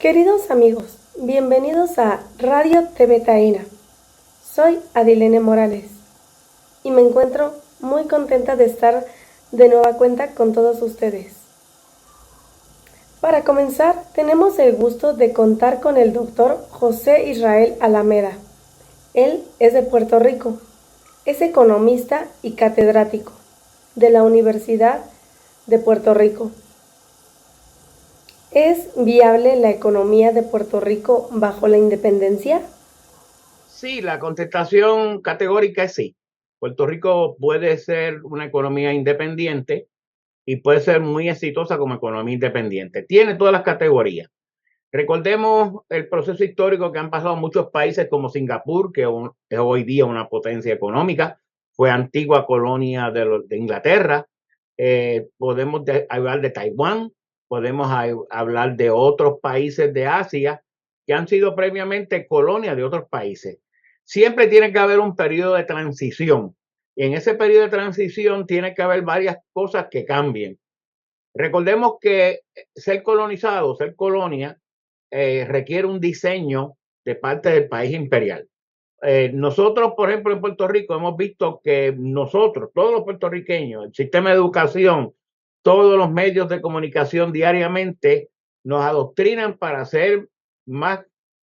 Queridos amigos, bienvenidos a Radio TV Taína. Soy Adilene Morales y me encuentro muy contenta de estar de nueva cuenta con todos ustedes. Para comenzar, tenemos el gusto de contar con el doctor José Israel Alameda. Él es de Puerto Rico, es economista y catedrático de la Universidad de Puerto Rico. ¿Es viable la economía de Puerto Rico bajo la independencia? Sí, la contestación categórica es sí. Puerto Rico puede ser una economía independiente y puede ser muy exitosa como economía independiente. Tiene todas las categorías. Recordemos el proceso histórico que han pasado muchos países como Singapur, que es hoy día una potencia económica, fue antigua colonia de Inglaterra. Podemos hablar de Taiwán, podemos hablar de otros países de Asia que han sido previamente colonias de otros países. Siempre tiene que haber un periodo de transición. Y en ese periodo de transición tiene que haber varias cosas que cambien. Recordemos que ser colonizado, ser colonia, requiere un diseño de parte del país imperial. Nosotros, por ejemplo, en Puerto Rico hemos visto que nosotros, todos los puertorriqueños, el sistema de educación, todos los medios de comunicación diariamente nos adoctrinan para ser más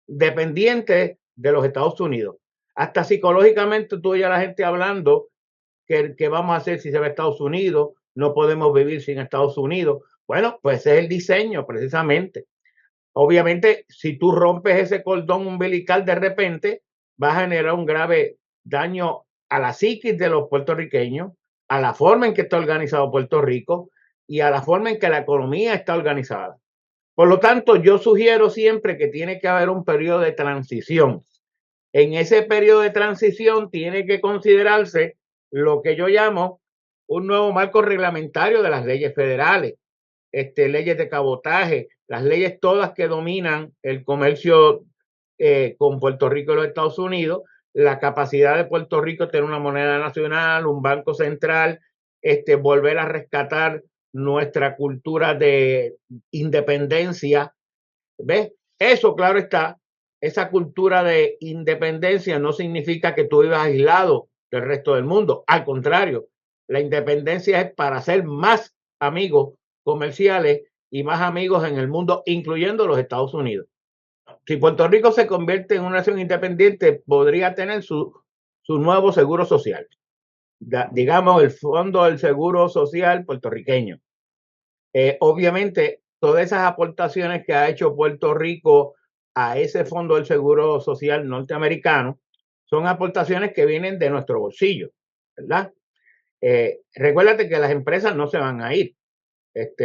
dependientes de los Estados Unidos. Hasta psicológicamente tú oyes a la gente hablando que vamos a hacer si se va a Estados Unidos, no podemos vivir sin Estados Unidos. Bueno, pues ese es el diseño precisamente. Obviamente, si tú rompes ese cordón umbilical de repente, va a generar un grave daño a la psiquis de los puertorriqueños, a la forma en que está organizado Puerto Rico y a la forma en que la economía está organizada. Por lo tanto, yo sugiero siempre que tiene que haber un periodo de transición. En ese periodo de transición tiene que considerarse lo que yo llamo un nuevo marco reglamentario de las leyes federales, leyes de cabotaje, las leyes todas que dominan el comercio con Puerto Rico y los Estados Unidos, la capacidad de Puerto Rico de tener una moneda nacional, un banco central, volver a rescatar nuestra cultura de independencia. ¿Ves? Eso, claro está, esa cultura de independencia no significa que tú vivas aislado del resto del mundo. Al contrario, la independencia es para ser más amigos comerciales y más amigos en el mundo, incluyendo los Estados Unidos. Si Puerto Rico se convierte en una nación independiente, podría tener su nuevo seguro social. Digamos, el Fondo del Seguro Social puertorriqueño. Obviamente, todas esas aportaciones que ha hecho Puerto Rico a ese Fondo del Seguro Social norteamericano son aportaciones que vienen de nuestro bolsillo, ¿verdad? Recuérdate que las empresas no se van a ir.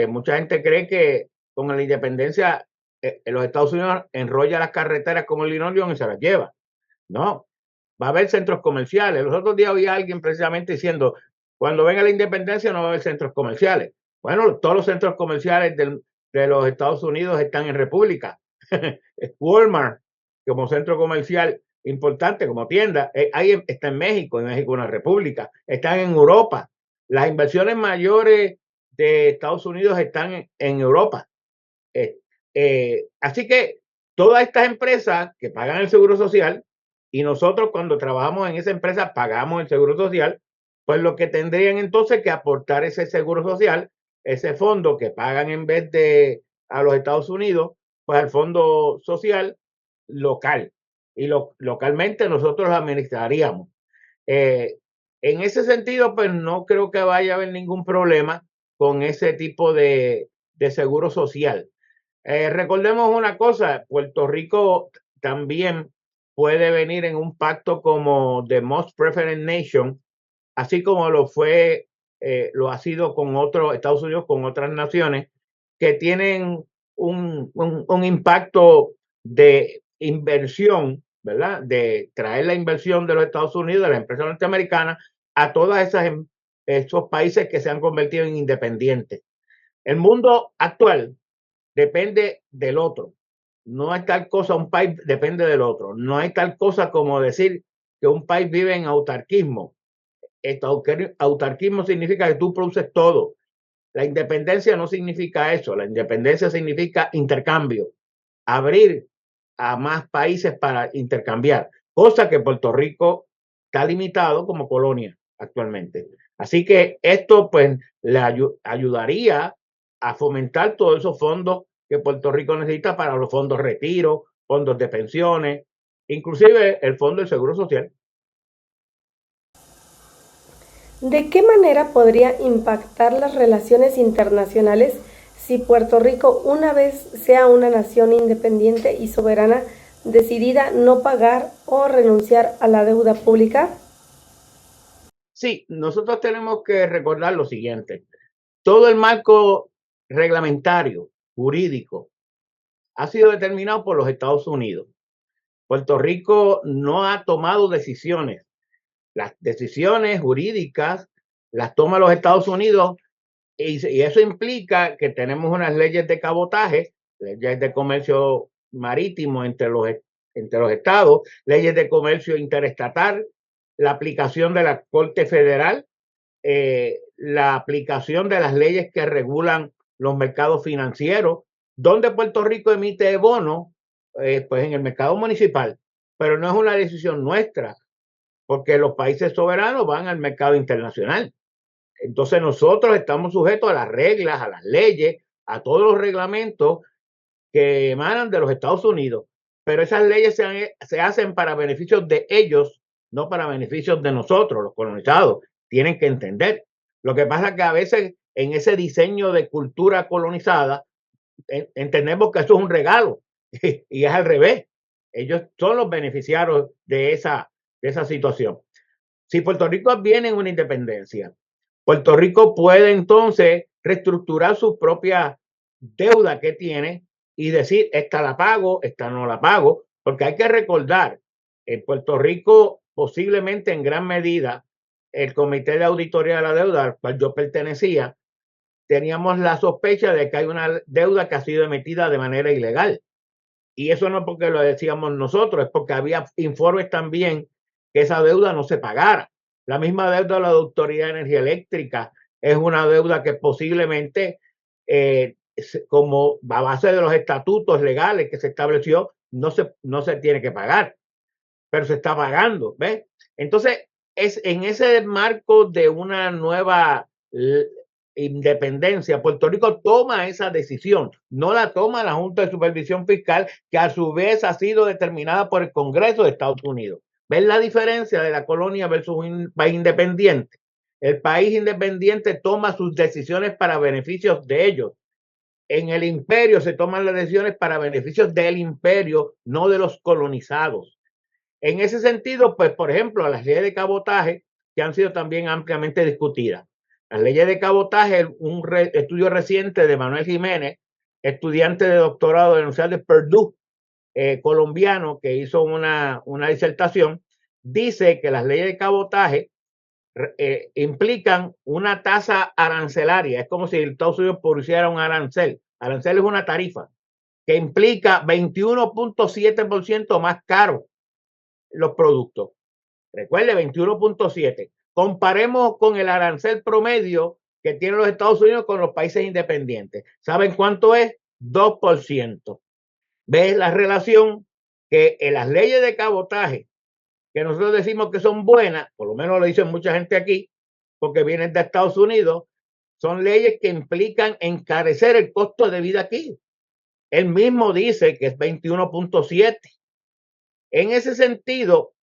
Mucha gente cree que con la independencia los Estados Unidos enrolla las carreteras como el linoleo y se las lleva. No, va a haber centros comerciales. Los otros días había alguien precisamente diciendo, cuando venga la independencia no va a haber centros comerciales. Bueno, todos los centros comerciales de los Estados Unidos están en República. Walmart como centro comercial importante, como tienda, ahí está en México una república, están en Europa. Las inversiones mayores de Estados Unidos están en Europa. Así que todas estas empresas que pagan el seguro social y nosotros cuando trabajamos en esa empresa pagamos el seguro social, pues lo que tendrían entonces que aportar ese seguro social, ese fondo que pagan en vez de a los Estados Unidos, pues al fondo social local. Y localmente nosotros lo administraríamos. En ese sentido, pues no creo que vaya a haber ningún problema con ese tipo de seguro social. Recordemos una cosa, Puerto Rico también puede venir en un pacto como the Most Preferred Nation, así como lo ha sido con otros, Estados Unidos, con otras naciones que tienen un impacto de inversión, ¿verdad? De traer la inversión de los Estados Unidos, de la empresa norteamericana, a todos esos países que se han convertido en independientes. El mundo actual depende del otro. No hay tal cosa, un país depende del otro. No hay tal cosa como decir que un país vive en autarquismo. Autarquismo significa que tú produces todo. La independencia no significa eso. La independencia significa intercambio. abrir a más países para intercambiar, cosa que Puerto Rico está limitado como colonia actualmente. Así que esto pues le ayudaría a fomentar todos esos fondos que Puerto Rico necesita para los fondos retiro, fondos de pensiones, inclusive el fondo del Seguro Social. ¿De qué manera podría impactar las relaciones internacionales si Puerto Rico una vez sea una nación independiente y soberana decidida no pagar o renunciar a la deuda pública? Sí, nosotros tenemos que recordar lo siguiente. Todo el marco reglamentario, jurídico, ha sido determinado por los Estados Unidos. Puerto Rico no ha tomado decisiones. Las decisiones jurídicas las toma los Estados Unidos y eso implica que tenemos unas leyes de cabotaje, leyes de comercio marítimo entre los estados, leyes de comercio interestatal, la aplicación de la Corte Federal, la aplicación de las leyes que regulan los mercados financieros, donde Puerto Rico emite bonos, pues en el mercado municipal, pero no es una decisión nuestra, porque los países soberanos van al mercado internacional. Entonces nosotros estamos sujetos a las reglas, a las leyes, a todos los reglamentos que emanan de los Estados Unidos, pero esas leyes se hacen para beneficios de ellos, no para beneficios de nosotros, los colonizados. Tienen que entender. Lo que pasa es que a veces en ese diseño de cultura colonizada entendemos que eso es un regalo y es al revés. Ellos son los beneficiarios de esa situación. Si Puerto Rico viene en una independencia, Puerto Rico puede entonces reestructurar su propia deuda que tiene y decir, esta la pago, esta no la pago, porque hay que recordar, en Puerto Rico posiblemente en gran medida el Comité de Auditoría de la Deuda al cual yo pertenecía, teníamos la sospecha de que hay una deuda que ha sido emitida de manera ilegal. Y eso no es porque lo decíamos nosotros, es porque había informes también que esa deuda no se pagara. La misma deuda de la Autoridad de Energía Eléctrica es una deuda que posiblemente, como a base de los estatutos legales que se estableció, no se tiene que pagar, pero se está pagando, ¿ves? Entonces, es en ese marco de una nueva independencia, Puerto Rico toma esa decisión, no la toma la Junta de Supervisión Fiscal, que a su vez ha sido determinada por el Congreso de Estados Unidos. ¿Ven la diferencia de la colonia versus un país independiente? El país independiente toma sus decisiones para beneficios de ellos. En el imperio se toman las decisiones para beneficios del imperio, no de los colonizados. En ese sentido, pues, por ejemplo, las leyes de cabotaje que han sido también ampliamente discutidas. Las leyes de cabotaje, un estudio reciente de Manuel Jiménez, estudiante de doctorado de la Universidad de Purdue, colombiano, que hizo una disertación, dice que las leyes de cabotaje implican una tasa arancelaria. Es como si Estados Unidos pusiera un arancel. Arancel es una tarifa que implica 21.7% más caro los productos. Recuerde, 21.7. Comparemos con el arancel promedio que tienen los Estados Unidos con los países independientes. ¿Saben cuánto es? 2%. ¿Ves la relación? Que en las leyes de cabotaje, que nosotros decimos que son buenas, por lo menos lo dicen mucha gente aquí, porque vienen de Estados Unidos, son leyes que implican encarecer el costo de vida aquí. Él mismo dice que es 21.7. En ese sentido,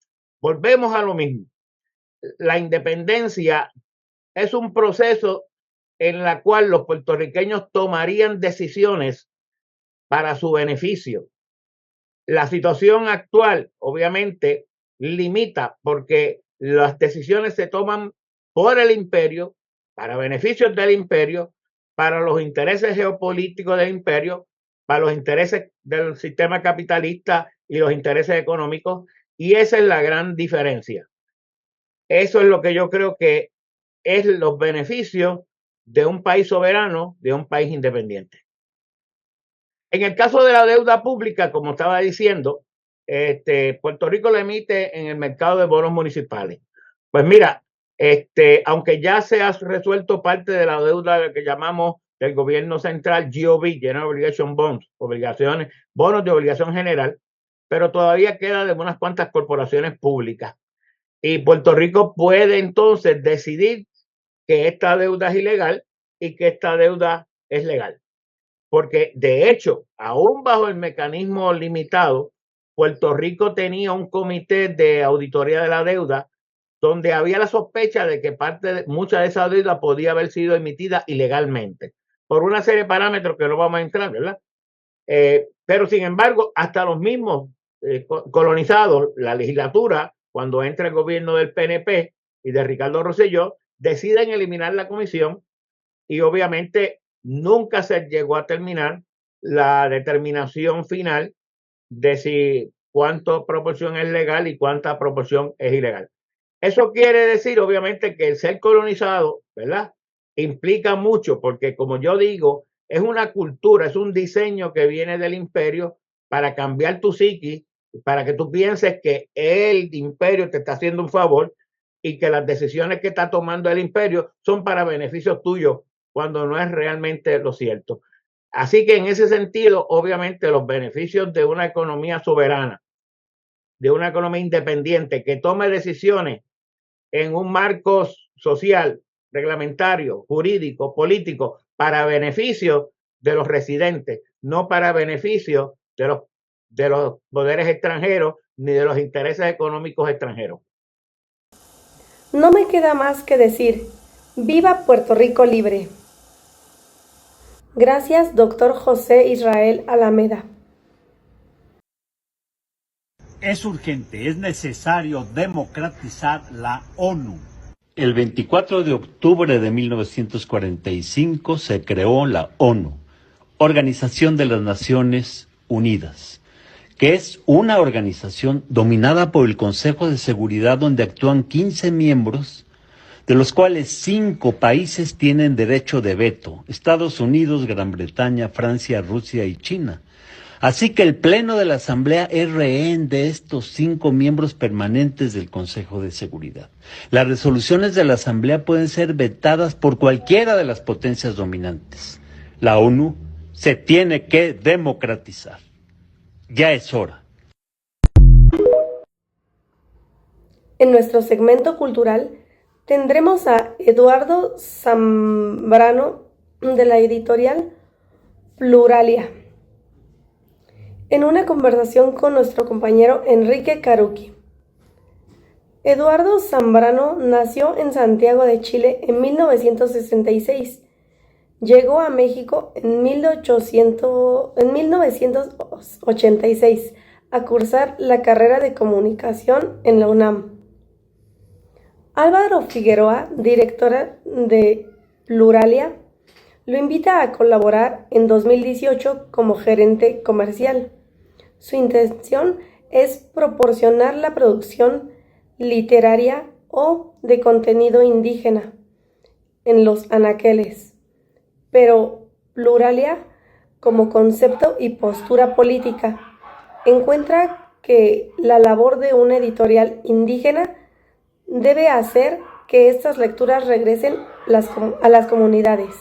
volvemos a lo mismo. La independencia es un proceso en la cual los puertorriqueños tomarían decisiones para su beneficio. La situación actual, obviamente, limita porque las decisiones se toman por el imperio, para beneficios del imperio, para los intereses geopolíticos del imperio, para los intereses del sistema capitalista y los intereses económicos, y esa es la gran diferencia. Eso es lo que yo creo que es los beneficios de un país soberano, de un país independiente. En el caso de la deuda pública, como estaba diciendo, Puerto Rico la emite en el mercado de bonos municipales. Pues mira, aunque ya se ha resuelto parte de la deuda que llamamos del gobierno central, GOB, General Obligation Bonds, bonos de obligación general, pero todavía queda de unas cuantas corporaciones públicas. Y Puerto Rico puede entonces decidir que esta deuda es ilegal y que esta deuda es legal. Porque de hecho, aún bajo el mecanismo limitado, Puerto Rico tenía un comité de auditoría de la deuda donde había la sospecha de que mucha de esa deuda podía haber sido emitida ilegalmente por una serie de parámetros que no vamos a entrar, ¿verdad? Pero sin embargo, hasta los mismos colonizados, la legislatura, cuando entra el gobierno del PNP y de Ricardo Rosselló, deciden eliminar la comisión y obviamente nunca se llegó a terminar la determinación final de si cuánta proporción es legal y cuánta proporción es ilegal. Eso quiere decir, obviamente, que el ser colonizado, ¿verdad? Implica mucho, porque como yo digo, es una cultura, es un diseño que viene del imperio para cambiar tu psiquis, para que tú pienses que el imperio te está haciendo un favor y que las decisiones que está tomando el imperio son para beneficio tuyo, cuando no es realmente lo cierto. Así que en ese sentido, obviamente, los beneficios de una economía soberana, de una economía independiente que tome decisiones en un marco social, reglamentario, jurídico, político, para beneficio de los residentes, no para beneficio de los poderes extranjeros ni de los intereses económicos extranjeros. No me queda más que decir, ¡viva Puerto Rico libre! Gracias, doctor José Israel Alameda. Es urgente, es necesario democratizar la ONU. El 24 de octubre de 1945 se creó la ONU, Organización de las Naciones Unidas, que es una organización dominada por el Consejo de Seguridad donde actúan 15 miembros, de los cuales 5 países tienen derecho de veto: Estados Unidos, Gran Bretaña, Francia, Rusia y China. Así que el Pleno de la Asamblea es rehén de estos 5 miembros permanentes del Consejo de Seguridad. Las resoluciones de la Asamblea pueden ser vetadas por cualquiera de las potencias dominantes. La ONU se tiene que democratizar. Ya es hora. En nuestro segmento cultural tendremos a Eduardo Zambrano de la editorial Pluralia, en una conversación con nuestro compañero Enrique Caruqui. Eduardo Zambrano nació en Santiago de Chile en 1966. Llegó a México en 1986 a cursar la carrera de comunicación en la UNAM. Álvaro Figueroa, directora de Pluralia, lo invita a colaborar en 2018 como gerente comercial. Su intención es proporcionar la producción literaria o de contenido indígena en los anaqueles, pero Pluralia, como concepto y postura política, encuentra que la labor de una editorial indígena debe hacer que estas lecturas regresen a las comunidades.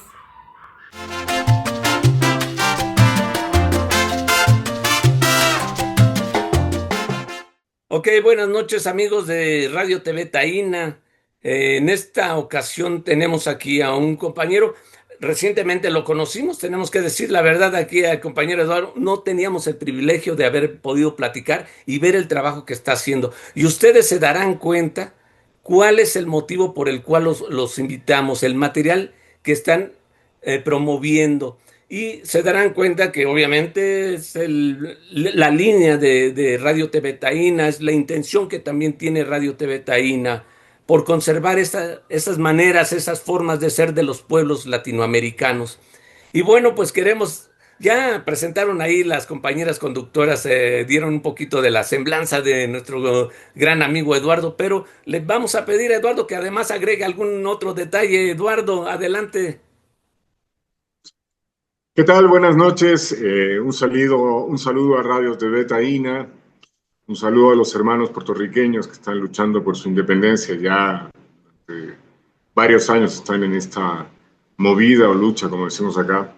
Ok, buenas noches amigos de Radio TV Taína. En esta ocasión tenemos aquí a un compañero. Recientemente lo conocimos, tenemos que decir la verdad aquí al compañero Eduardo. No teníamos el privilegio de haber podido platicar y ver el trabajo que está haciendo. Y ustedes se darán cuenta cuál es el motivo por el cual los invitamos, el material que están promoviendo. Y se darán cuenta que obviamente es la línea de Radio TV Taína, es la intención que también tiene Radio TV Taína por conservar esas maneras, esas formas de ser de los pueblos latinoamericanos. Y bueno, pues ya presentaron ahí las compañeras conductoras, dieron un poquito de la semblanza de nuestro gran amigo Eduardo, pero le vamos a pedir a Eduardo que además agregue algún otro detalle. Eduardo, adelante. ¿Qué tal? Buenas noches. Un saludo a Radio TV Taína. Un saludo a los hermanos puertorriqueños que están luchando por su independencia. Ya varios años están en esta movida o lucha, como decimos acá.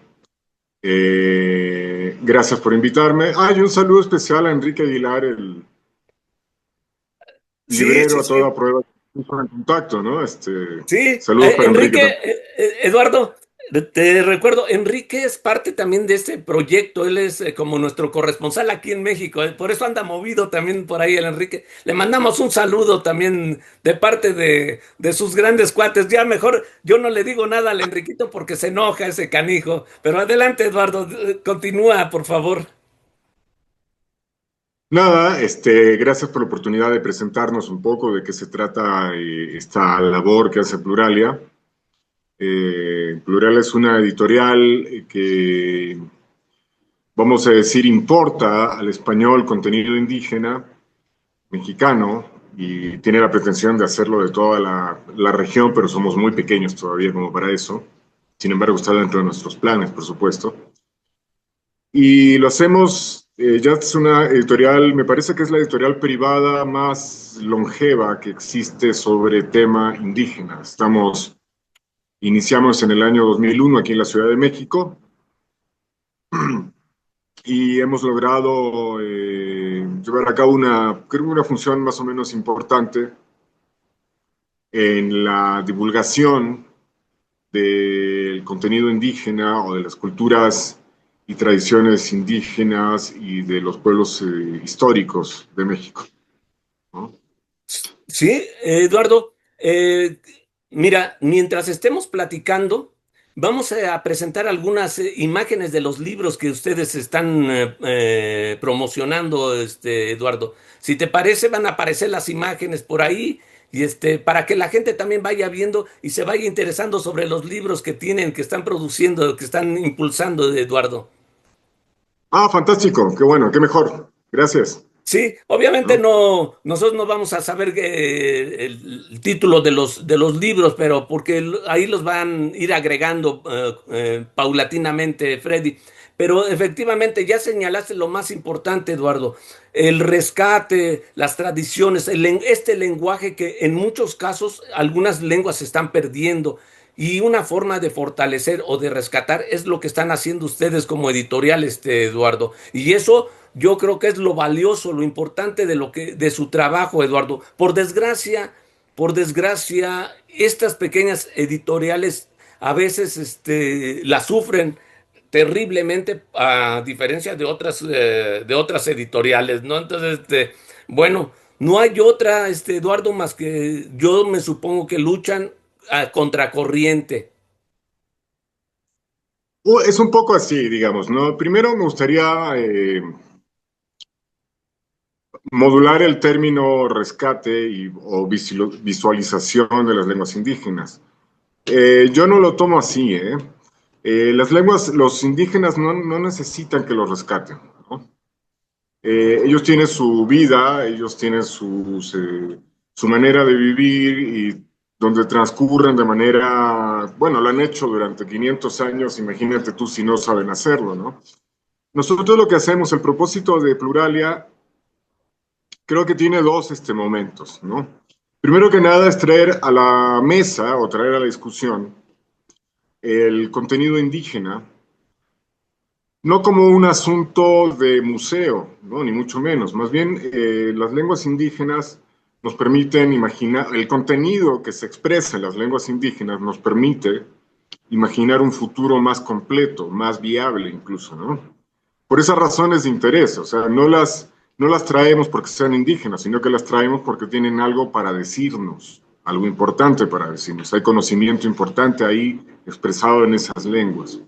Gracias por invitarme. Y un saludo especial a Enrique Aguilar, el Sí, librero sí, a sí. toda prueba, en contacto, ¿no? Sí, Saludos para Enrique Enrique, también. Eduardo, te recuerdo, Enrique es parte también de este proyecto, él es como nuestro corresponsal aquí en México, por eso anda movido también por ahí el Enrique. Le mandamos un saludo también de parte de sus grandes cuates. Ya mejor yo no le digo nada al Enriquito porque se enoja ese canijo, pero adelante, Eduardo, continúa, por favor. Nada, gracias por la oportunidad de presentarnos un poco de qué se trata esta labor que hace Pluralia. Pluralia es una editorial que, vamos a decir, importa al español contenido indígena mexicano y tiene la pretensión de hacerlo de toda la región, pero somos muy pequeños todavía como para eso. Sin embargo, está dentro de nuestros planes, por supuesto. Y lo hacemos, ya es una editorial, me parece que es la editorial privada más longeva que existe sobre tema indígena. Iniciamos en el año 2001 aquí en la Ciudad de México y hemos logrado llevar a cabo creo una función más o menos importante en la divulgación del contenido indígena o de las culturas y tradiciones indígenas y de los pueblos históricos de México, ¿no? Sí, Eduardo, mira, mientras estemos platicando, vamos a presentar algunas imágenes de los libros que ustedes están promocionando, Eduardo. Si te parece, van a aparecer las imágenes por ahí y para que la gente también vaya viendo y se vaya interesando sobre los libros que tienen, que están produciendo, que están impulsando, Eduardo. Fantástico, qué bueno, qué mejor. Gracias. Sí, obviamente ¿No? no, nosotros no vamos a saber el título de los libros, pero porque ahí los van a ir agregando paulatinamente, Freddy. Pero efectivamente ya señalaste lo más importante, Eduardo, el rescate, las tradiciones, este lenguaje que en muchos casos algunas lenguas se están perdiendo. Y una forma de fortalecer o de rescatar es lo que están haciendo ustedes como editorial, Eduardo. Y eso yo creo que es lo valioso, lo importante de su trabajo, Eduardo. Por desgracia, estas pequeñas editoriales a veces las sufren terriblemente a diferencia de otras editoriales, ¿no? Entonces, bueno, no hay otra, Eduardo, más que yo me supongo que luchan a contracorriente. Es un poco así, digamos, ¿no? Primero me gustaría modular el término rescate o visualización de las lenguas indígenas. Yo no lo tomo así, ¿eh? Las lenguas, los indígenas no necesitan que los rescaten, ¿no? Ellos tienen su vida, ellos tienen su manera de vivir y donde transcurren de manera, bueno, lo han hecho durante 500 años, imagínate tú si no saben hacerlo, ¿no? Nosotros lo que hacemos, el propósito de Pluralia, creo que tiene dos momentos, ¿no? Primero que nada es traer a la mesa o traer a la discusión el contenido indígena, no como un asunto de museo, ¿no? Ni mucho menos. Más bien, las lenguas indígenas nos permiten imaginar, el contenido que se expresa en las lenguas indígenas nos permite imaginar un futuro más completo, más viable incluso, ¿no? Por esas razones de interés, o sea, no las traemos porque sean indígenas, sino que las traemos porque tienen algo para decirnos, algo importante para decirnos. Hay conocimiento importante ahí expresado en esas lenguas.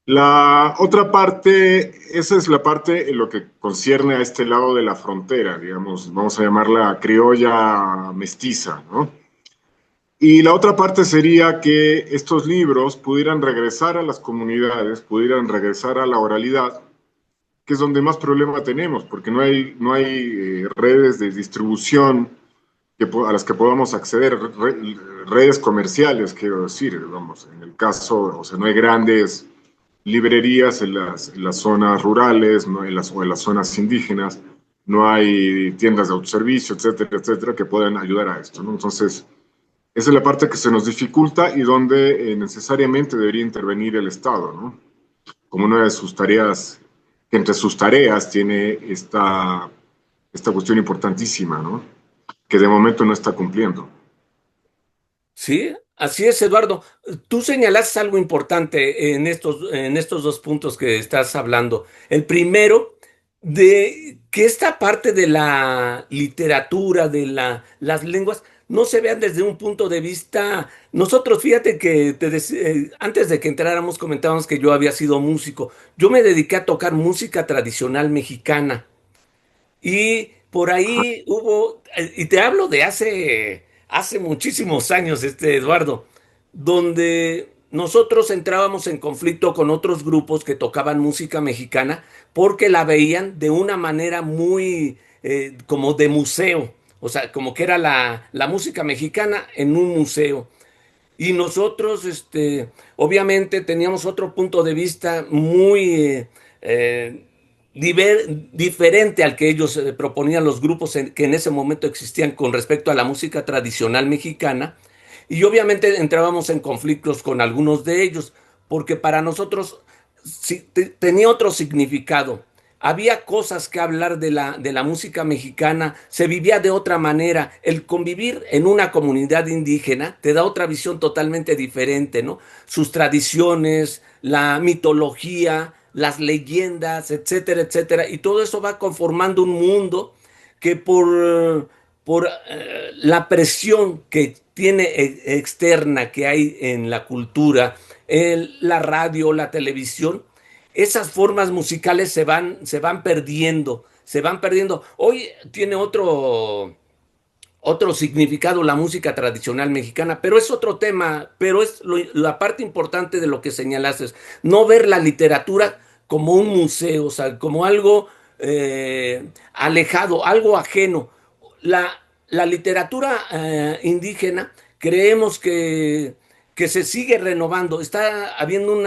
La otra parte, esa es la parte en lo que concierne a este lado de la frontera, digamos, vamos a llamarla criolla mestiza, ¿no? Y la otra parte sería que estos libros pudieran regresar a las comunidades, pudieran regresar a la oralidad, que es donde más problema tenemos, porque no hay redes de distribución a las que podamos acceder, redes comerciales, quiero decir, vamos, en el caso, o sea, no hay grandes librerías en las zonas rurales, no o en las zonas indígenas, no hay tiendas de autoservicio, etcétera, etcétera, que puedan ayudar a esto, ¿no? Entonces, Esa es la parte que se nos dificulta y donde necesariamente debería intervenir el Estado, ¿no? Como una de sus tareas, que entre sus tareas tiene esta cuestión importantísima, ¿no? Que de momento no está cumpliendo. Sí, así es, Eduardo. Tú señalaste algo importante en estos dos puntos que estás hablando. El primero, de que esta parte de la literatura, de las lenguas, no se vean desde un punto de vista. Nosotros, fíjate que antes de que entráramos comentábamos que yo había sido músico. Yo me dediqué a tocar música tradicional mexicana. Y por ahí hubo, y te hablo de hace muchísimos años, Eduardo, donde nosotros entrábamos en conflicto con otros grupos que tocaban música mexicana porque la veían de una manera muy como de museo, o sea, como que era la música mexicana en un museo. Y nosotros, obviamente, teníamos otro punto de vista muy diferente al que ellos proponían los grupos que en ese momento existían con respecto a la música tradicional mexicana. Y obviamente entrábamos en conflictos con algunos de ellos, porque para nosotros tenía otro significado. Había cosas que hablar de la música mexicana, se vivía de otra manera. El convivir en una comunidad indígena te da otra visión totalmente diferente, ¿no? Sus tradiciones, la mitología, las leyendas, etcétera, etcétera. Y todo eso va conformando un mundo que por la presión que tiene externa que hay en la cultura, la radio, la televisión, esas formas musicales se van perdiendo, se van perdiendo. Hoy tiene otro significado la música tradicional mexicana, pero es otro tema, pero es la parte importante de lo que señalaste, no ver la literatura como un museo, o sea, como algo alejado, algo ajeno. La, la literatura indígena creemos que se sigue renovando, está habiendo un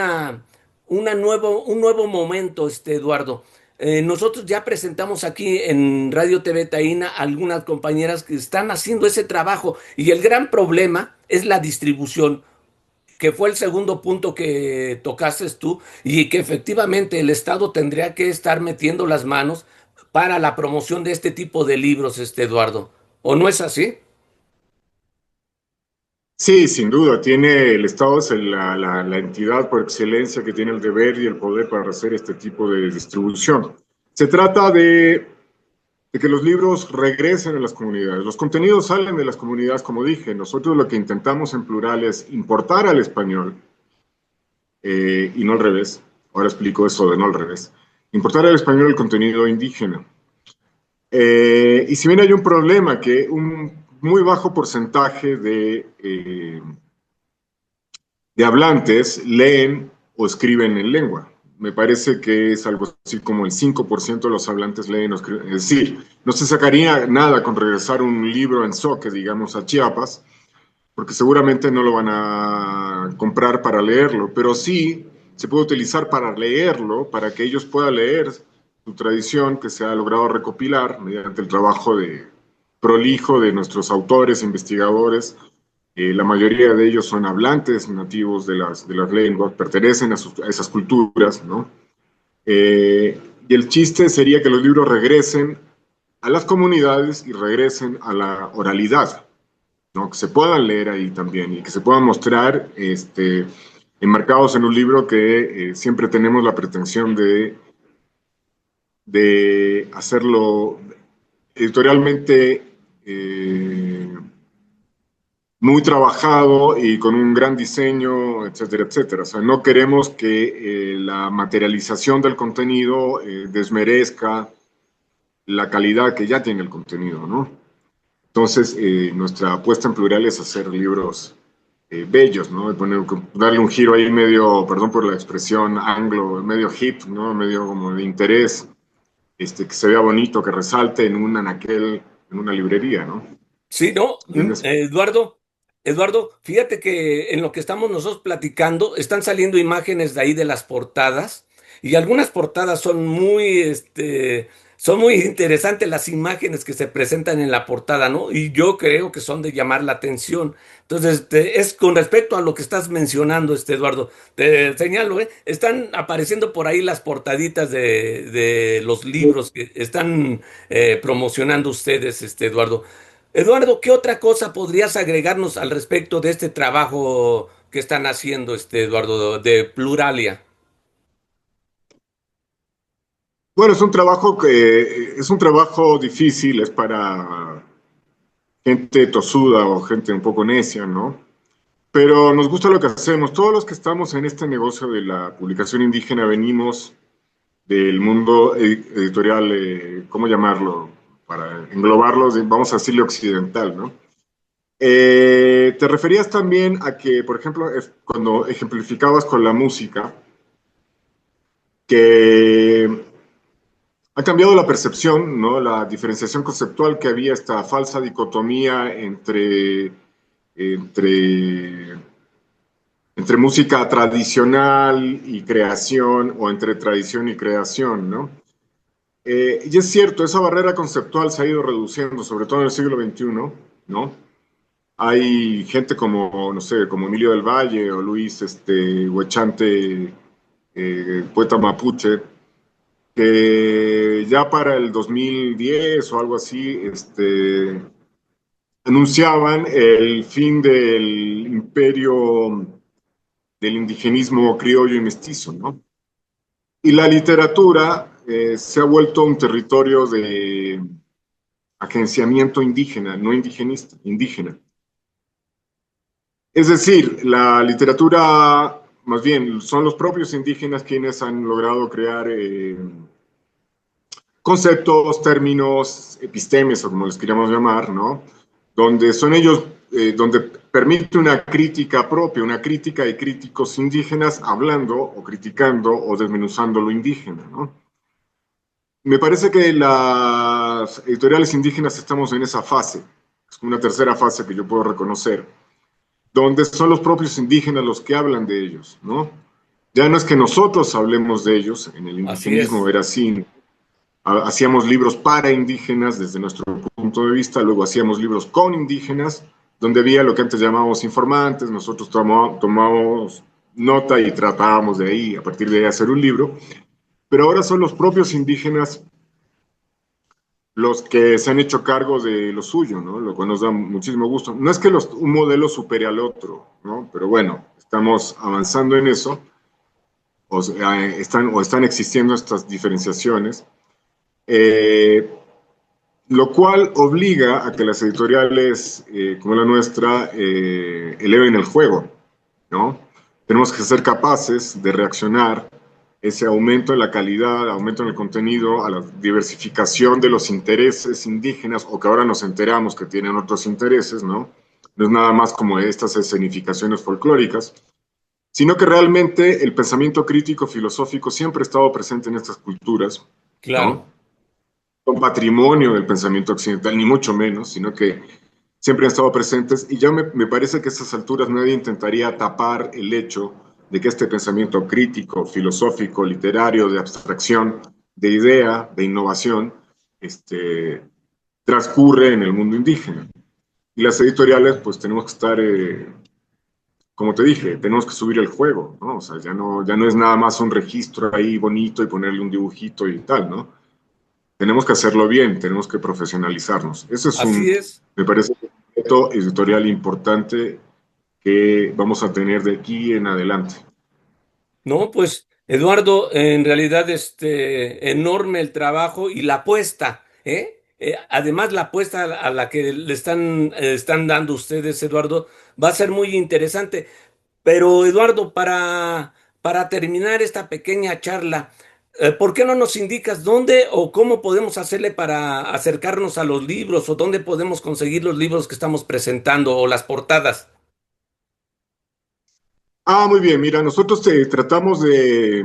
nuevo momento, Eduardo. Nosotros ya presentamos aquí en Radio TV Taína algunas compañeras que están haciendo ese trabajo y el gran problema es la distribución, que fue el segundo punto que tocaste tú y que efectivamente el Estado tendría que estar metiendo las manos para la promoción de este tipo de libros, Eduardo. ¿O no es así? Sí, sin duda, tiene el Estado es la entidad por excelencia que tiene el deber y el poder para hacer este tipo de distribución. Se trata de que los libros regresen a las comunidades. Los contenidos salen de las comunidades, como dije. Nosotros lo que intentamos en plural es importar al español, y no al revés. Ahora explico eso de no al revés. Importar al español el contenido indígena. Y si bien hay un problema que un muy bajo porcentaje de hablantes leen o escriben en lengua. Me parece que es algo así como el 5% de los hablantes leen o escriben. Es decir, no se sacaría nada con regresar un libro en Zoque, digamos, a Chiapas, porque seguramente no lo van a comprar para leerlo, pero sí se puede utilizar para leerlo, para que ellos puedan leer su tradición que se ha logrado recopilar mediante el trabajo prolijo de nuestros autores, investigadores. La mayoría de ellos son hablantes nativos de las lenguas, pertenecen a esas culturas, ¿no? Y el chiste sería que los libros regresen a las comunidades y regresen a la oralidad, ¿no? Que se puedan leer ahí también y que se puedan mostrar enmarcados en un libro que siempre tenemos la pretensión de hacerlo editorialmente muy trabajado y con un gran diseño, etcétera, etcétera. O sea, no queremos que la materialización del contenido desmerezca la calidad que ya tiene el contenido, ¿no? Entonces, nuestra apuesta en plural es hacer libros bellos, ¿no? Darle un giro ahí medio, perdón por la expresión anglo, medio hip, ¿no? Medio como de interés, que se vea bonito, que resalte en un anaquel, en una librería, ¿no? Sí, no, Eduardo, fíjate que en lo que estamos nosotros platicando están saliendo imágenes de ahí de las portadas Y algunas portadas son muy interesantes las imágenes que se presentan en la portada, ¿no? Y yo creo que son de llamar la atención. Entonces, es con respecto a lo que estás mencionando, Eduardo. Te señalo, ¿eh? Están apareciendo por ahí las portaditas de los libros que están promocionando ustedes, Eduardo. Eduardo, ¿qué otra cosa podrías agregarnos al respecto de este trabajo que están haciendo, Eduardo, de Pluralia? Bueno, es un trabajo difícil, es para gente tosuda o gente un poco necia, ¿no? Pero nos gusta lo que hacemos. Todos los que estamos en este negocio de la publicación indígena venimos del mundo editorial, ¿cómo llamarlo? Para englobarlo, vamos a decirle occidental, ¿no? Te referías también a que, por ejemplo, cuando ejemplificabas con la música, que ha cambiado la percepción, ¿no? La diferenciación conceptual que había, esta falsa dicotomía entre, entre música tradicional y creación, o entre tradición y creación, ¿no? Y es cierto, esa barrera conceptual se ha ido reduciendo, sobre todo en el siglo XXI, ¿no? Hay gente como, no sé, como Emilio del Valle o Luis Huechante, poeta mapuche, que ya para el 2010 o algo así, anunciaban el fin del imperio del indigenismo criollo y mestizo, ¿no? Y la literatura se ha vuelto un territorio de agenciamiento indígena, no indigenista, indígena. Es decir, la literatura, más bien, son los propios indígenas quienes han logrado crear conceptos, términos, epistemes, o como les queríamos llamar, ¿no? Donde son ellos, donde permite una crítica propia, una crítica de críticos indígenas hablando o criticando o desmenuzando lo indígena, ¿no? Me parece que las editoriales indígenas estamos en esa fase, es una tercera fase que yo puedo reconocer, donde son los propios indígenas los que hablan de ellos, ¿no? Ya no es que nosotros hablemos de ellos, en el Así indigenismo es. era así, hacíamos libros para indígenas desde nuestro punto de vista, luego hacíamos libros con indígenas, donde había lo que antes llamábamos informantes, nosotros tomábamos nota y tratábamos de ahí, a partir de ahí, hacer un libro, pero ahora son los propios indígenas los que se han hecho cargo de lo suyo, ¿no? Lo cual nos da muchísimo gusto. No es que un modelo supere al otro, ¿no? Pero bueno, estamos avanzando en eso, o están existiendo estas diferenciaciones. Lo cual obliga a que las editoriales como la nuestra eleven el juego, ¿no? Tenemos que ser capaces de reaccionar ese aumento en la calidad, aumento en el contenido, a la diversificación de los intereses indígenas, o que ahora nos enteramos que tienen otros intereses, ¿no? No es nada más como estas escenificaciones folclóricas, sino que realmente el pensamiento crítico filosófico siempre ha estado presente en estas culturas, Claro. ¿no? Con patrimonio del pensamiento occidental, ni mucho menos, sino que siempre han estado presentes, y ya me parece que a estas alturas nadie intentaría tapar el hecho de que este pensamiento crítico, filosófico, literario, de abstracción, de idea, de innovación, transcurre en el mundo indígena. Y las editoriales, pues tenemos que estar, como te dije, tenemos que subir el juego, ¿no? O sea, ya no es nada más un registro ahí bonito y ponerle un dibujito y tal, ¿no? Tenemos que hacerlo bien, tenemos que profesionalizarnos. Ese es Así es. me parece, un reto editorial importante que vamos a tener de aquí en adelante. No, pues, Eduardo, en realidad, enorme el trabajo y la apuesta, ¿eh? Además, la apuesta a la que le están dando ustedes, Eduardo, va a ser muy interesante. Pero, Eduardo, para terminar esta pequeña charla, ¿por qué no nos indicas dónde o cómo podemos hacerle para acercarnos a los libros o dónde podemos conseguir los libros que estamos presentando o las portadas? Muy bien, mira, nosotros tratamos de,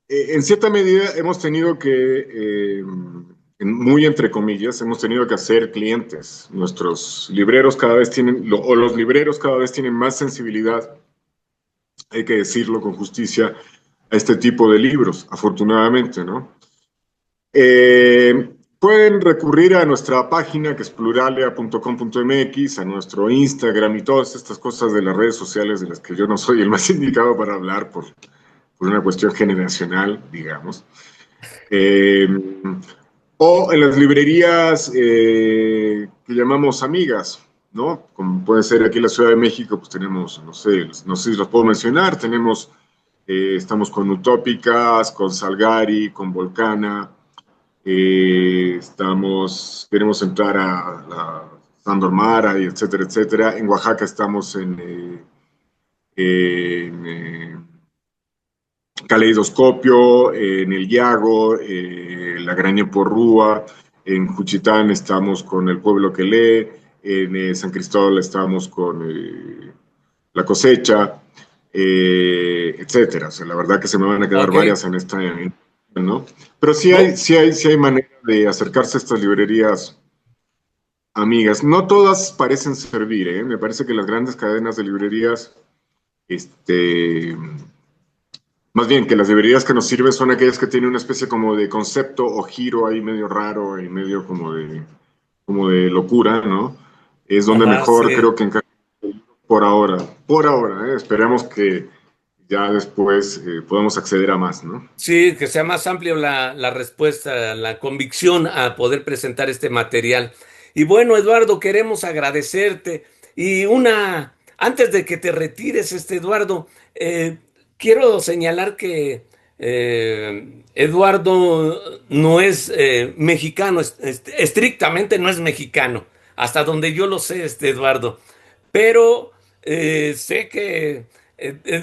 en cierta medida hemos tenido que, muy entre comillas, hemos tenido que hacer clientes. Nuestros libreros cada vez tienen, o los libreros cada vez tienen más sensibilidad, hay que decirlo con justicia, a este tipo de libros, afortunadamente, ¿no? Pueden recurrir a nuestra página, que es pluralia.com.mx, a nuestro Instagram y todas estas cosas de las redes sociales de las que yo no soy el más indicado para hablar por una cuestión generacional, digamos. O en las librerías que llamamos amigas, ¿no? Como puede ser aquí en la Ciudad de México, pues tenemos, no sé si los puedo mencionar, estamos con Utópicas, con Salgari, con Volcana, queremos entrar a Sandor Mara, y etcétera, etcétera. En Oaxaca estamos en Caleidoscopio, en El Yago, La Graña Porrúa, en Juchitán estamos con El Pueblo que Lee, en San Cristóbal estamos con La Cosecha, etcétera. O sea, la verdad que se me van a quedar varias en esta, ¿no? Pero sí hay manera de acercarse a estas librerías amigas. No todas parecen servir, ¿eh? Me parece que las grandes cadenas de librerías, más bien que las librerías que nos sirven son aquellas que tienen una especie como de concepto o giro ahí medio raro y medio como de locura, ¿no? Es donde mejor creo que encaja por ahora, esperemos que ya después podamos acceder a más, ¿no? Sí, que sea más amplio la respuesta, la convicción a poder presentar este material. Y bueno, Eduardo, queremos agradecerte. Y antes de que te retires, Eduardo, quiero señalar que Eduardo no es mexicano, estrictamente no es mexicano, hasta donde yo lo sé, Eduardo. Pero sé que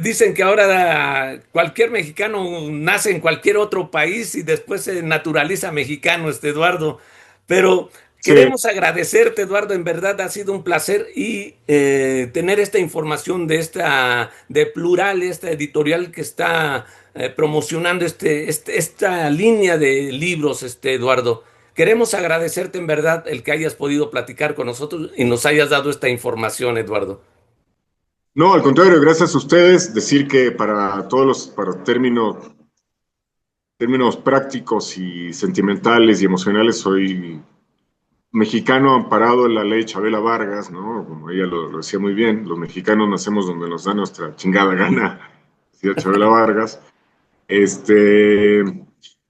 dicen que ahora cualquier mexicano nace en cualquier otro país y después se naturaliza mexicano, Eduardo. Pero queremos agradecerte, Eduardo, en verdad ha sido un placer y tener esta información de Plural, esta editorial que está promocionando esta línea de libros, Eduardo. Queremos agradecerte en verdad el que hayas podido platicar con nosotros y nos hayas dado esta información, Eduardo. No, al contrario, gracias a ustedes. Decir que para términos prácticos y sentimentales y emocionales, soy mexicano amparado en la ley Chabela Vargas, ¿no? Como ella lo decía muy bien, los mexicanos nacemos donde nos da nuestra chingada gana, decía Chabela Vargas.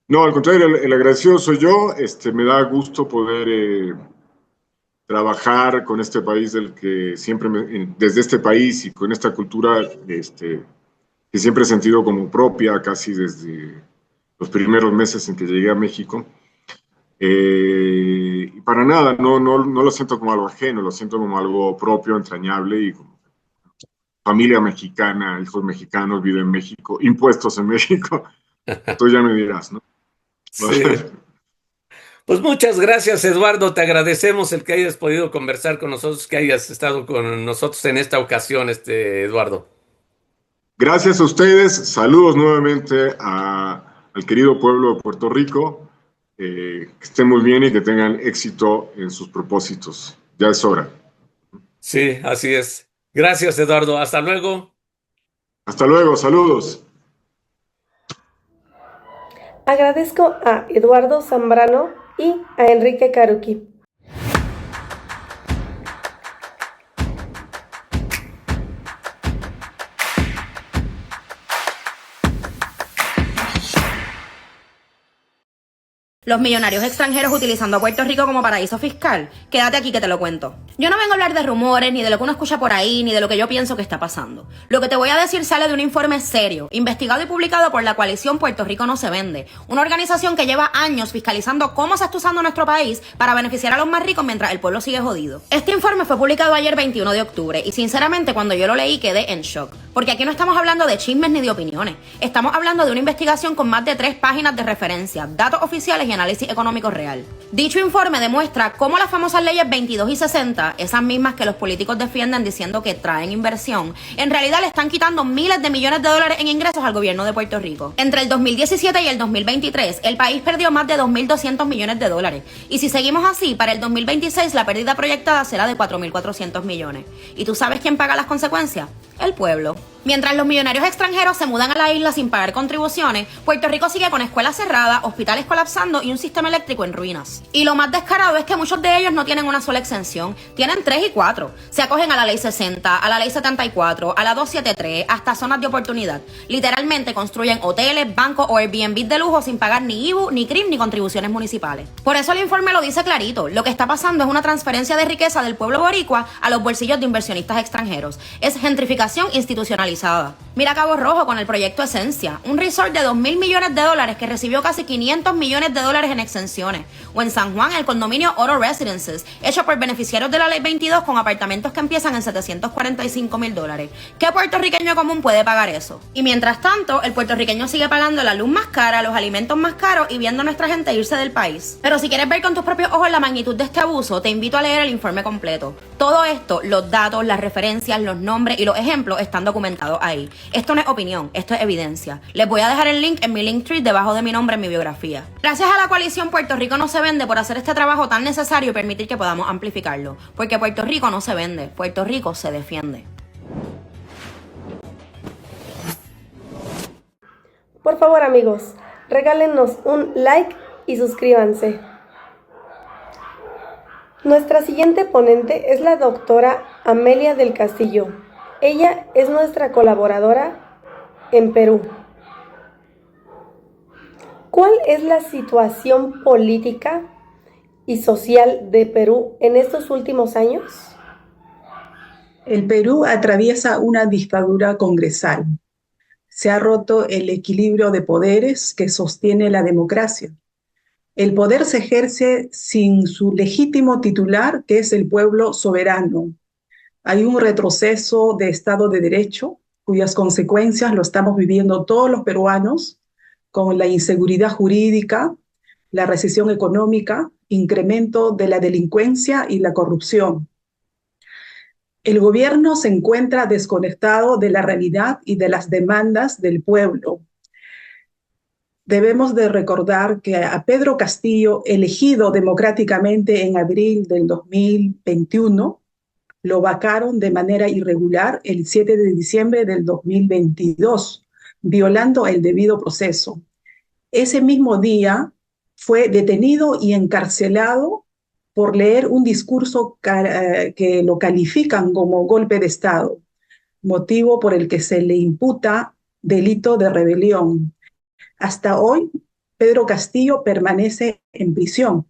No, al contrario, el agradecido soy yo. Me da gusto poder trabajar con este país del que siempre, desde este país y con esta cultura que siempre he sentido como propia, casi desde los primeros meses en que llegué a México. Y para nada, no lo siento como algo ajeno, lo siento como algo propio, entrañable y como familia mexicana, hijos mexicanos, vida en México, impuestos en México. Tú ya me dirás, ¿no? Sí. Pues muchas gracias, Eduardo. Te agradecemos el que hayas podido conversar con nosotros, que hayas estado con nosotros en esta ocasión, Eduardo. Gracias a ustedes. Saludos nuevamente al querido pueblo de Puerto Rico. Que estén muy bien y que tengan éxito en sus propósitos. Ya es hora. Sí, así es. Gracias, Eduardo. Hasta luego. Hasta luego. Saludos. Agradezco a Eduardo Zambrano y a Enrique Caruqui. Los millonarios extranjeros utilizando a Puerto Rico como paraíso fiscal. Quédate aquí que te lo cuento. Yo no vengo a hablar de rumores, ni de lo que uno escucha por ahí, ni de lo que yo pienso que está pasando. Lo que te voy a decir sale de un informe serio, investigado y publicado por la coalición Puerto Rico No Se Vende, una organización que lleva años fiscalizando cómo se está usando nuestro país para beneficiar a los más ricos mientras el pueblo sigue jodido. Este informe fue publicado ayer 21 de octubre y sinceramente cuando yo lo leí quedé en shock. Porque aquí no estamos hablando de chismes ni de opiniones. Estamos hablando de una investigación con más de 3 páginas de referencia, datos oficiales y análisis económico real. Dicho informe demuestra cómo las famosas leyes 22 y 60, esas mismas que los políticos defienden diciendo que traen inversión, en realidad le están quitando miles de millones de dólares en ingresos al gobierno de Puerto Rico. Entre el 2017 y el 2023, el país perdió más de 2.200 millones de dólares. Y si seguimos así, para el 2026 la pérdida proyectada será de 4.400 millones. ¿Y tú sabes quién paga las consecuencias? el pueblo. Mientras los millonarios extranjeros se mudan a la isla sin pagar contribuciones, Puerto Rico sigue con escuelas cerradas, hospitales colapsando y un sistema eléctrico en ruinas. Y lo más descarado es que muchos de ellos no tienen una sola exención, tienen 3 y 4. Se acogen a la ley 60, a la ley 74, a la 273, hasta zonas de oportunidad. Literalmente construyen hoteles, bancos o Airbnb de lujo sin pagar ni IBU, ni CRIM, ni contribuciones municipales. Por eso el informe lo dice clarito, lo que está pasando es una transferencia de riqueza del pueblo boricua a los bolsillos de inversionistas extranjeros. Es gentrificación institucionalizada. Mira Cabo Rojo con el proyecto Esencia, un resort de $2,000 millones que recibió casi $500 millones en exenciones. O en San Juan, el condominio Oro Residences, hecho por beneficiarios de la Ley 22 con apartamentos que empiezan en $745,000. ¿Qué puertorriqueño común puede pagar eso? Y mientras tanto, el puertorriqueño sigue pagando la luz más cara, los alimentos más caros y viendo a nuestra gente irse del país. Pero si quieres ver con tus propios ojos la magnitud de este abuso, te invito a leer el informe completo. Todo esto, los datos, las referencias, los nombres y los ejemplos están documentados ahí. Esto no es opinión, esto es evidencia. Les voy a dejar el link en mi Linktree debajo de mi nombre en mi biografía. Gracias a la coalición Puerto Rico no se vende por hacer este trabajo tan necesario y permitir que podamos amplificarlo. Porque Puerto Rico no se vende, Puerto Rico se defiende. Por favor, amigos, regálenos un like y suscríbanse. Nuestra siguiente ponente es la doctora Amelia del Castillo. Ella es nuestra colaboradora en Perú. ¿Cuál es la situación política y social de Perú en estos últimos años? El Perú atraviesa una dictadura congresal. Se ha roto el equilibrio de poderes que sostiene la democracia. El poder se ejerce sin su legítimo titular, que es el pueblo soberano. Hay un retroceso de Estado de Derecho, cuyas consecuencias lo estamos viviendo todos los peruanos, con la inseguridad jurídica, la recesión económica, incremento de la delincuencia y la corrupción. El gobierno se encuentra desconectado de la realidad y de las demandas del pueblo. Debemos de recordar que a Pedro Castillo, elegido democráticamente en abril del 2021, lo vacaron de manera irregular el 7 de diciembre del 2022, violando el debido proceso. Ese mismo día fue detenido y encarcelado por leer un discurso que lo califican como golpe de Estado, motivo por el que se le imputa delito de rebelión. Hasta hoy, Pedro Castillo permanece en prisión.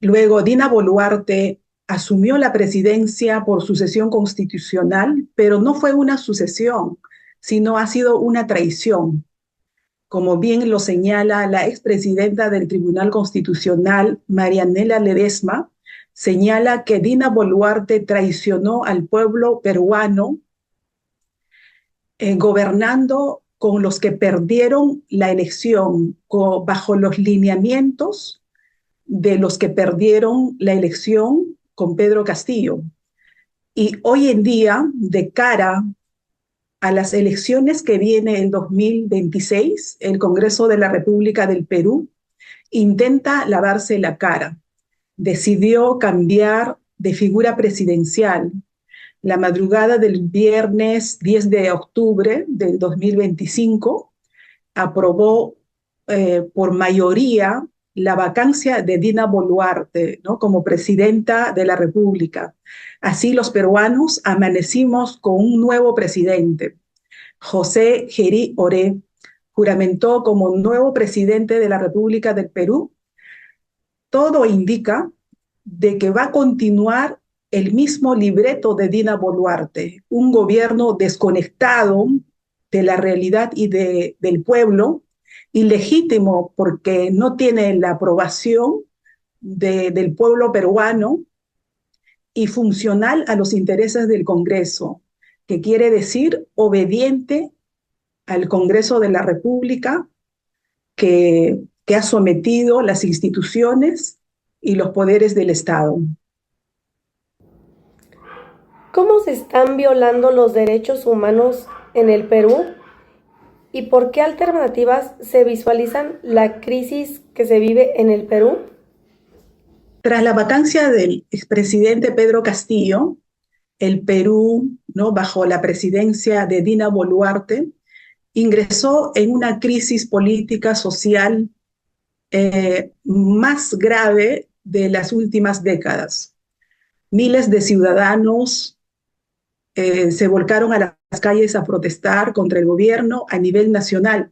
Luego, Dina Boluarte asumió la presidencia por sucesión constitucional, pero no fue una sucesión, sino ha sido una traición. Como bien lo señala la expresidenta del Tribunal Constitucional, Marianela Ledesma, señala que Dina Boluarte traicionó al pueblo peruano, gobernando con los que perdieron la elección, bajo los lineamientos de los que perdieron la elección con Pedro Castillo. Y hoy en día, de cara a las elecciones que viene el 2026, el Congreso de la República del Perú intenta lavarse la cara. Decidió cambiar de figura presidencial. La madrugada del viernes 10 de octubre del 2025 aprobó por mayoría la vacancia de Dina Boluarte, ¿no?, como presidenta de la República. Así los peruanos amanecimos con un nuevo presidente. José Gerí Oré juramentó como nuevo presidente de la República del Perú. Todo indica de que va a continuar el mismo libreto de Dina Boluarte, un gobierno desconectado de la realidad y del pueblo, ilegítimo porque no tiene la aprobación del pueblo peruano y funcional a los intereses del Congreso, que quiere decir obediente al Congreso de la República, que ha sometido las instituciones y los poderes del Estado. ¿Cómo se están violando los derechos humanos en el Perú? ¿Y por qué alternativas se visualizan la crisis que se vive en el Perú? Tras la vacancia del expresidente Pedro Castillo, el Perú, ¿no?, bajo la presidencia de Dina Boluarte, ingresó en una crisis política social más grave de las últimas décadas. Miles de ciudadanos se volcaron a las calles a protestar contra el gobierno a nivel nacional.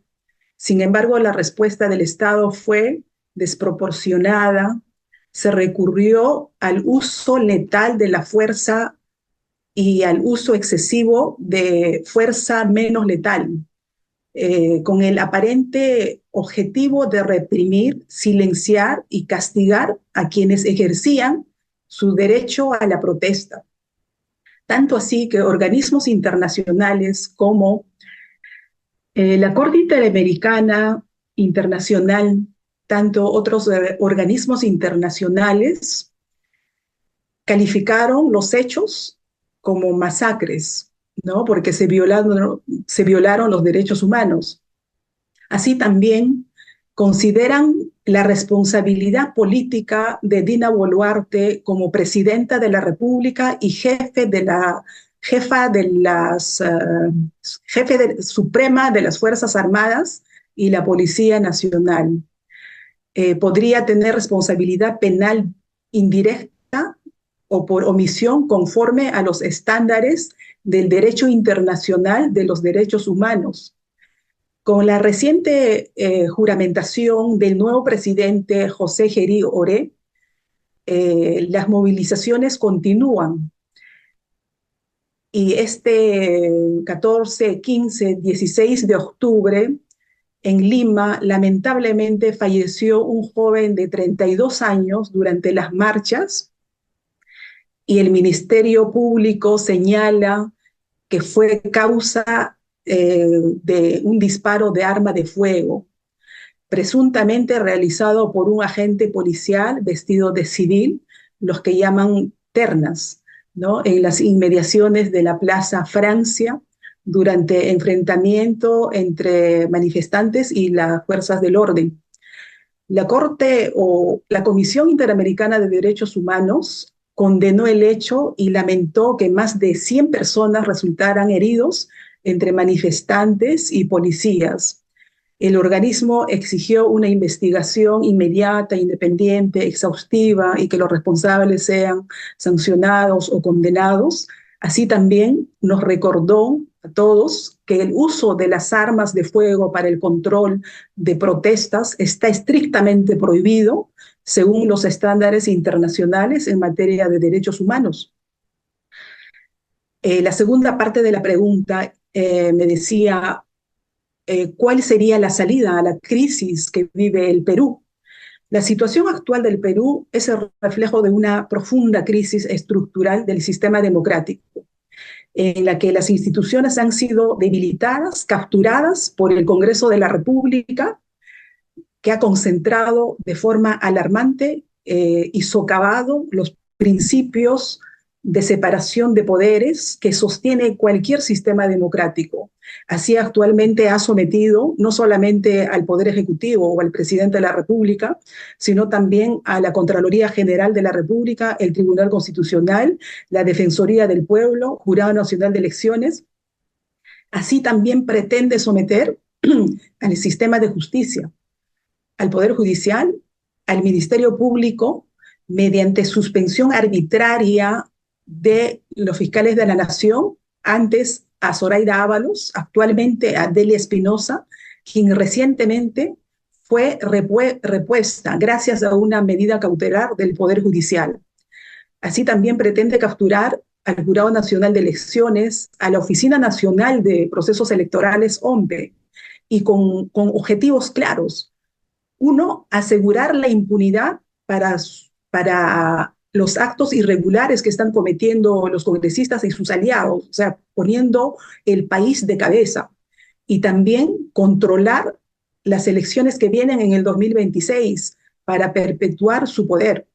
Sin embargo, la respuesta del Estado fue desproporcionada. Se recurrió al uso letal de la fuerza y al uso excesivo de fuerza menos letal, con el aparente objetivo de reprimir, silenciar y castigar a quienes ejercían su derecho a la protesta. Tanto así que organismos internacionales como la Corte Interamericana Internacional, tanto otros organismos internacionales, calificaron los hechos como masacres, ¿no?, porque se violaron los derechos humanos. Así también consideran la responsabilidad política de Dina Boluarte como presidenta de la República y jefe suprema de las Fuerzas Armadas y la Policía Nacional. Podría tener responsabilidad penal indirecta o por omisión conforme a los estándares del derecho internacional de los derechos humanos. Con la reciente juramentación del nuevo presidente José Gerí Oré, las movilizaciones continúan. Y este 14, 15, 16 de octubre, en Lima, lamentablemente falleció un joven de 32 años durante las marchas, y el Ministerio Público señala que fue causa de un disparo de arma de fuego, presuntamente realizado por un agente policial vestido de civil, los que llaman ternas, ¿no?, en las inmediaciones de la Plaza Francia, durante enfrentamiento entre manifestantes y las fuerzas del orden. La Corte o la Comisión Interamericana de Derechos Humanos condenó el hecho y lamentó que más de 100 personas resultaran heridos entre manifestantes y policías. El organismo exigió una investigación inmediata, independiente, exhaustiva, y que los responsables sean sancionados o condenados. Así también nos recordó a todos que el uso de las armas de fuego para el control de protestas está estrictamente prohibido según los estándares internacionales en materia de derechos humanos. La segunda parte de la pregunta me decía cuál sería la salida a la crisis que vive el Perú. La situación actual del Perú es el reflejo de una profunda crisis estructural del sistema democrático, en la que las instituciones han sido debilitadas, capturadas por el Congreso de la República, que ha concentrado de forma alarmante y socavado los principios de separación de poderes que sostiene cualquier sistema democrático. Así actualmente ha sometido no solamente al Poder Ejecutivo o al Presidente de la República, sino también a la Contraloría General de la República, el Tribunal Constitucional, la Defensoría del Pueblo, Jurado Nacional de Elecciones. Así también pretende someter al sistema de justicia, al Poder Judicial, al Ministerio Público, mediante suspensión arbitraria de los fiscales de la Nación, antes a Zoraida Ábalos, actualmente a Delia Espinosa, quien recientemente fue repuesta gracias a una medida cautelar del Poder Judicial. Así también pretende capturar al Jurado Nacional de Elecciones, a la Oficina Nacional de Procesos Electorales, OMPE, y con objetivos claros. Uno, asegurar la impunidad para los actos irregulares que están cometiendo los congresistas y sus aliados, o sea, poniendo el país de cabeza. Y también controlar las elecciones que vienen en el 2026 para perpetuar su poder.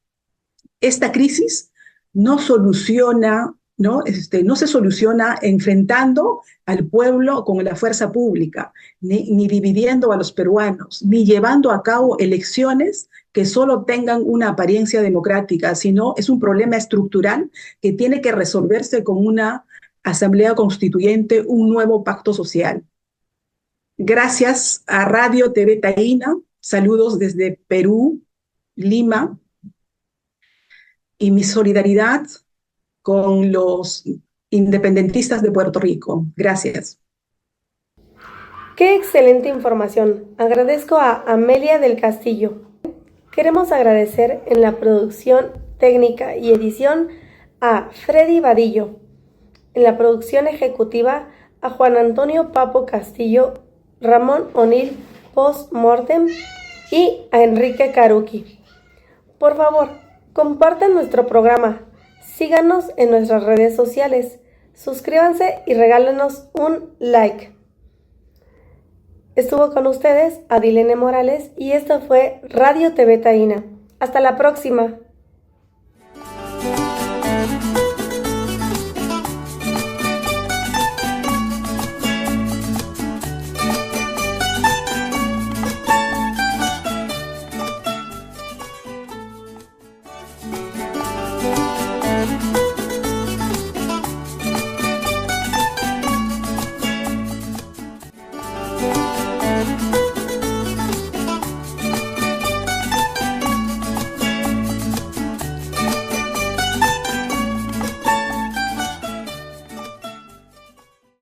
Esta crisis no soluciona ¿no? No se soluciona enfrentando al pueblo con la fuerza pública, ni dividiendo a los peruanos, ni llevando a cabo elecciones que solo tengan una apariencia democrática, sino es un problema estructural que tiene que resolverse con una asamblea constituyente, un nuevo pacto social. Gracias a Radio TV Taína, saludos desde Perú, Lima, y mi solidaridad con los independentistas de Puerto Rico. Gracias. ¡Qué excelente información! Agradezco a Amelia del Castillo. Queremos agradecer en la producción técnica y edición a Freddy Vadillo. En la producción ejecutiva a Juan Antonio Papo Castillo, Ramón O'Neill Post-Mortem y a Enrique Caruqui. Por favor, compartan nuestro programa. Síganos en nuestras redes sociales, suscríbanse y regálenos un like. Estuvo con ustedes Adilene Morales y esto fue Radio TV Taína. Hasta la próxima.